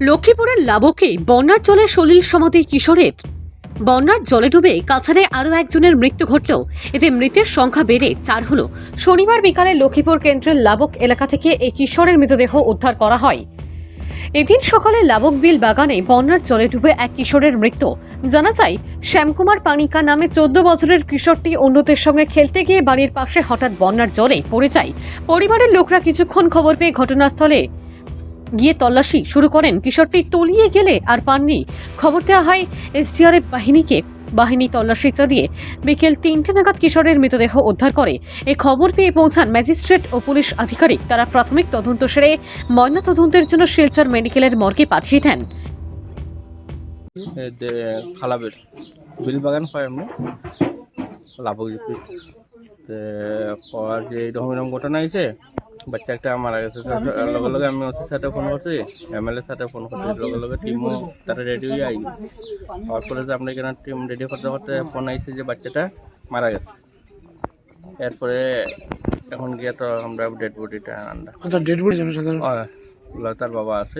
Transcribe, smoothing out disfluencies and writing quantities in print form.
লক্ষ্মীপুরের লাবকে বন্যার জলে সলিল সমাধি কিশোরের। বন্যার জলে ডুবে কাছাড়ে আরও একজনের মৃত্যু ঘটলেও এতে মৃতের সংখ্যা বেড়ে 4 হলো। শনিবার বিকালে লক্ষ্মীপুর কেন্দ্রের লাবক এলাকা থেকে এই কিশোরের মৃতদেহ উদ্ধার করা হয়। এদিন সকালে লাবক বিল বাগানে বন্যার জলে ডুবে এক কিশোরের মৃত্যু। জানা যায়, শ্যামকুমার পানিকা নামে 14 বছরের কিশোরটি অন্যদের সঙ্গে খেলতে গিয়ে বাড়ির পাশে হঠাৎ বন্যার জলে পড়ে যায়। পরিবারের লোকরা কিছুক্ষণ খবর পেয়ে ঘটনাস্থলে গিয়ে তল্লাশি শুরু করেন। কিশোরটি তলিয়ে গেলে আর পাননি। খবর দেওয়া হয় এসডিআরএফ বাহিনীকে। বাহিনী তল্লাশি চালিয়ে বিকেল 3টে নাগাদ কিশোরের মৃতদেহ উদ্ধার করে। এই খবর পেয়ে পৌঁছান ম্যাজিস্ট্রেট ও পুলিশ আধিকারিক। তারা প্রাথমিক তদন্ত সেরে ময়না তদন্তের জন্য শিলচর মেডিকেলের মর্গে পাঠিয়ে দেন। খালাবের বিল বাগান হয় এমনি লাভক যে এরকম ঘটনা হয়েছে, বাচ্চা একটা মারা গেছে। লগে লগে আমি ওসির সাথে ফোন করছি, এমএলএর সাথে ফোন করছি, লগে লগে টিমও তারা রেডি হয়ে আই। হওয়ার পরে যে আমরা এখানে টিম রেডি করতে করতে ফোন আইছে যে বাচ্চাটা মারা গেছে। এরপরে এখন গিয়ে তো আমরা ডেড বডিটা আনলাম। ডেড বডি জনসাধারণ তার বাবা আছে।